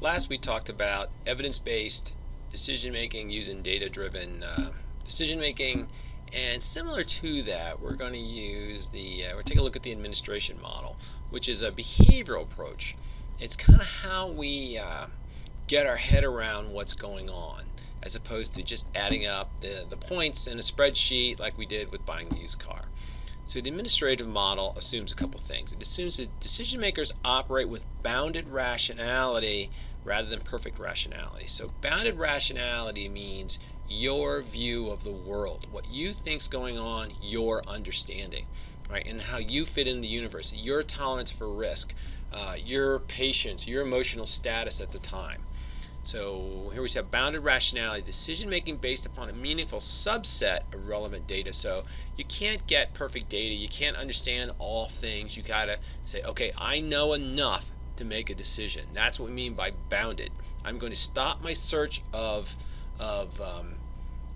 Last we talked about evidence-based decision making using data-driven decision making, and similar to that, we're going to use we're taking a look at the administration model, which is a behavioral approach. It's kind of how we get our head around what's going on, as opposed to just adding up the points in a spreadsheet like we did with buying the used car. So the administrative model assumes a couple things. It assumes that decision makers operate with bounded rationality rather than perfect rationality. So bounded rationality means your view of the world, what you think's going on, your understanding, right, and how you fit in the universe, your tolerance for risk, your patience, your emotional status at the time. So here we have bounded rationality, decision making based upon a meaningful subset of relevant data. So you can't get perfect data, you can't understand all things. You gotta say, okay, I know enough to make a decision. That's what we mean by bounded. I'm going to stop my search of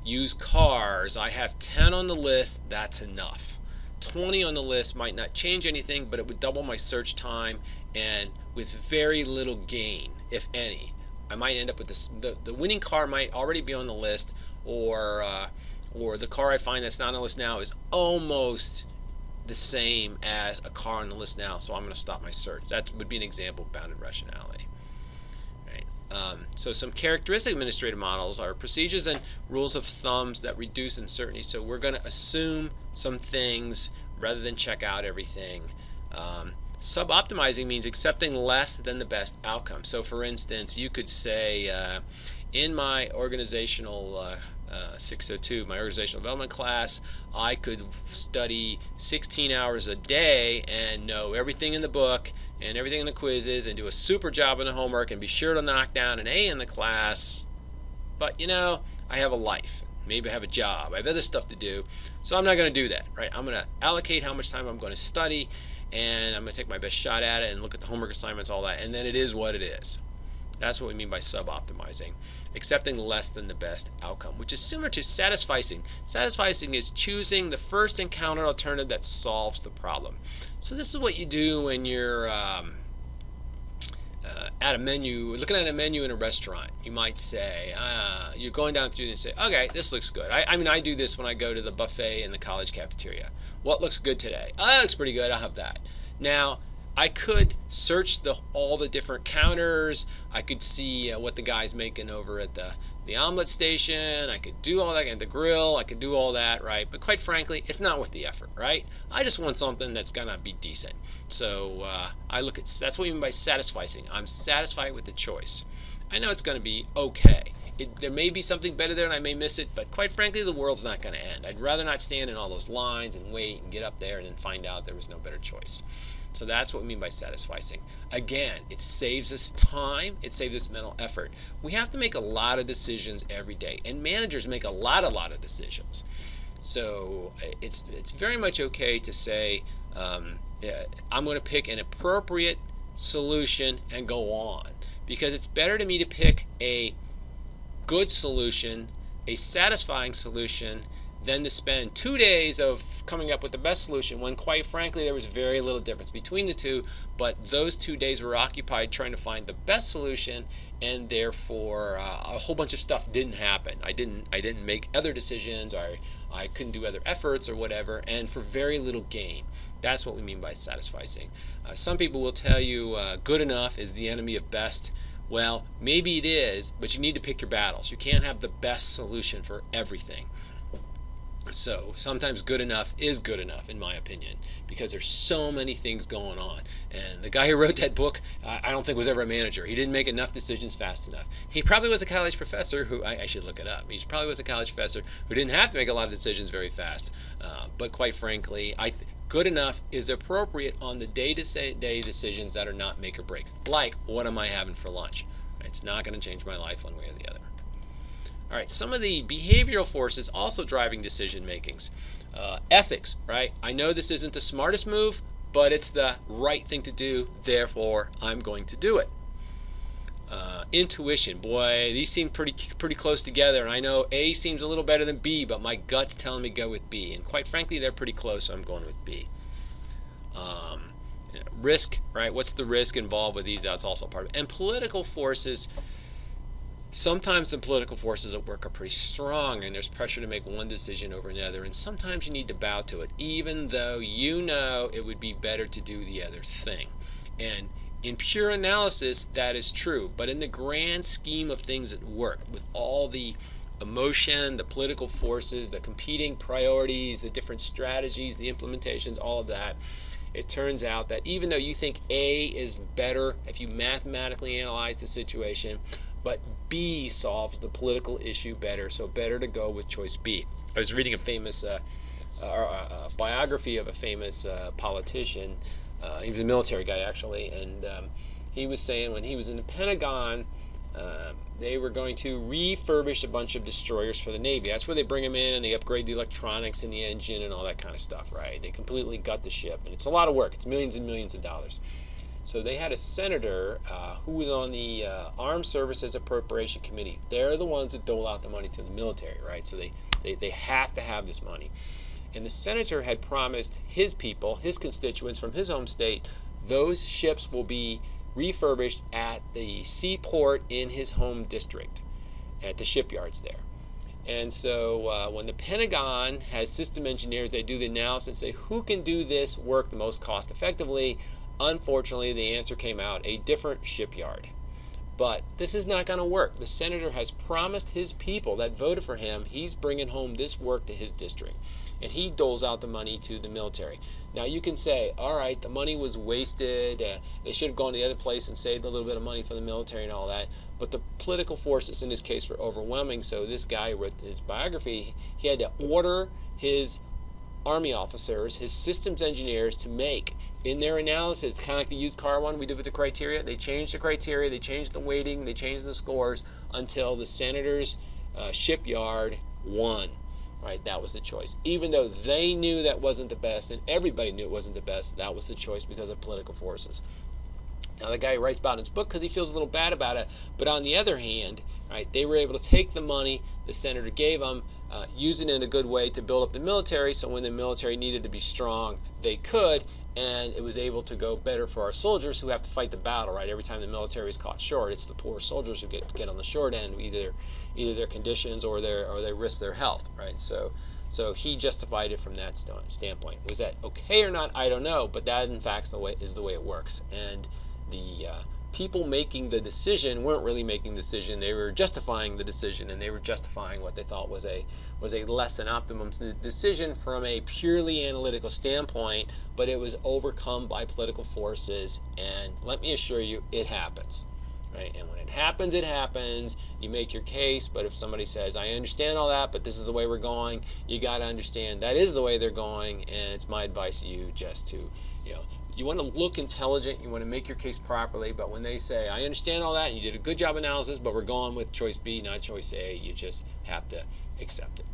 used cars. I have 10 on the list, that's enough. 20 on the list might not change anything, but it would double my search time, and with very little gain, if any. I might end up with the winning car might already be on the list, or the car I find that's not on the list now is almost the same as a car on the list now, so I'm going to stop my search. That would be an example of bounded rationality. Right? So some characteristic administrative models are procedures and rules of thumbs that reduce uncertainty. So we're going to assume some things rather than check out everything. Sub-optimizing means accepting less than the best outcome. So for instance, you could say in my organizational 602, my organizational development class, I could study 16 hours a day and know everything in the book and everything in the quizzes and do a super job on the homework and be sure to knock down an A in the class. But I have a life. Maybe I have a job. I have other stuff to do. So I'm not going to do that, right? I'm going to allocate how much time I'm going to study, and I'm going to take my best shot at it and look at the homework assignments, all that, and then it is what it is. That's what we mean by sub-optimizing. Accepting less than the best outcome, which is similar to satisficing. Satisficing is choosing the first encountered alternative that solves the problem. So this is what you do when you're at a menu, looking at a menu in a restaurant. You might say, you're going down through and say, okay, this looks good. I do this when I go to the buffet in the college cafeteria. What looks good today? Oh, that looks pretty good. I'll have that. Now, I could search all the different counters. I could see what the guy's making over at the omelet station. I could do all that at the grill. I could do all that, right? But quite frankly, it's not worth the effort, right? I just want something that's gonna be decent. So that's what we mean by satisficing. I'm satisfied with the choice. I know it's gonna be okay. There may be something better there and I may miss it, but quite frankly, the world's not going to end. I'd rather not stand in all those lines and wait and get up there and then find out there was no better choice. So that's what we mean by satisficing. Again, it saves us time, it saves us mental effort. We have to make a lot of decisions every day, and managers make a lot of decisions. So it's very much okay to say, I'm going to pick an appropriate solution and go on, because it's better to me to pick a good solution, a satisfying solution, than to spend 2 days of coming up with the best solution when quite frankly there was very little difference between the two, but those 2 days were occupied trying to find the best solution, and therefore a whole bunch of stuff didn't happen. I didn't make other decisions, or I couldn't do other efforts or whatever, and for very little gain. That's what we mean by satisficing. Some people will tell you good enough is the enemy of best. Well, maybe it is, but you need to pick your battles. You can't have the best solution for everything. So sometimes good enough is good enough, in my opinion, because there's so many things going on. And the guy who wrote that book, I don't think was ever a manager. He didn't make enough decisions fast enough. He probably was a college professor who, I should look it up. He probably was a college professor who didn't have to make a lot of decisions very fast. But quite frankly, good enough is appropriate on the day-to-day decisions that are not make or breaks. Like, what am I having for lunch? It's not going to change my life one way or the other. All right, some of the behavioral forces also driving decision makings. Ethics, right? I know this isn't the smartest move, but it's the right thing to do, therefore I'm going to do it. Intuition, boy, these seem pretty close together, and I know A seems a little better than B, but my gut's telling me go with B, and quite frankly they're pretty close, so I'm going with B. risk, right? What's the risk involved with these? That's also part of it. And political forces, sometimes the political forces at work are pretty strong and there's pressure to make one decision over another, and sometimes you need to bow to it even though you know it would be better to do the other thing. And in pure analysis that is true, but in the grand scheme of things at work, with all the emotion, the political forces, the competing priorities, the different strategies, the implementations, all of that, it turns out that even though you think A is better if you mathematically analyze the situation, but B solves the political issue better, so better to go with choice B. I was reading a famous biography of a famous politician. He was a military guy, actually, and he was saying when he was in the Pentagon, they were going to refurbish a bunch of destroyers for the Navy. That's where they bring them in and they upgrade the electronics in the engine and all that kind of stuff, right? They completely gut the ship, and it's a lot of work. It's millions and millions of dollars. So they had a senator who was on the Armed Services Appropriation Committee. They're the ones that dole out the money to the military, right? So they have to have this money. And the senator had promised his people, his constituents from his home state, those ships will be refurbished at the seaport in his home district, at the shipyards there. And so when the Pentagon has system engineers, they do the analysis and say, who can do this work the most cost effectively? Unfortunately, the answer came out, a different shipyard. But this is not going to work. The senator has promised his people that voted for him, he's bringing home this work to his district. And he doles out the money to the military. Now you can say, all right, the money was wasted. They should have gone to the other place and saved a little bit of money for the military and all that. But the political forces in this case were overwhelming. So this guy wrote his biography. He had to order his Army officers, his systems engineers, to make in their analysis, kind of like the used car one we did with the criteria. They changed the criteria, they changed the weighting, they changed the scores until the senator's shipyard won. Right, that was the choice. Even though they knew that wasn't the best, and everybody knew it wasn't the best, that was the choice because of political forces. Now the guy writes about it in his book because he feels a little bad about it, but on the other hand, right, they were able to take the money the senator gave them, use it in a good way to build up the military, so when the military needed to be strong, they could, and it was able to go better for our soldiers who have to fight the battle, right? Every time the military is caught short, it's the poor soldiers who get on the short end, either their conditions or they risk their health, right? So he justified it from that standpoint. Was that okay or not? I don't know, but that in fact is the way it works. And the people making the decision weren't really making the decision; they were justifying the decision, and they were justifying what they thought was a less than optimum decision from a purely analytical standpoint. But it was overcome by political forces, and let me assure you, it happens. Right? And when it happens, you make your case, but if somebody says, I understand all that, but this is the way we're going, you got to understand that is the way they're going, and it's my advice to you just to, you want to look intelligent, you want to make your case properly, but when they say, I understand all that, and you did a good job analysis, but we're going with choice B, not choice A, you just have to accept it.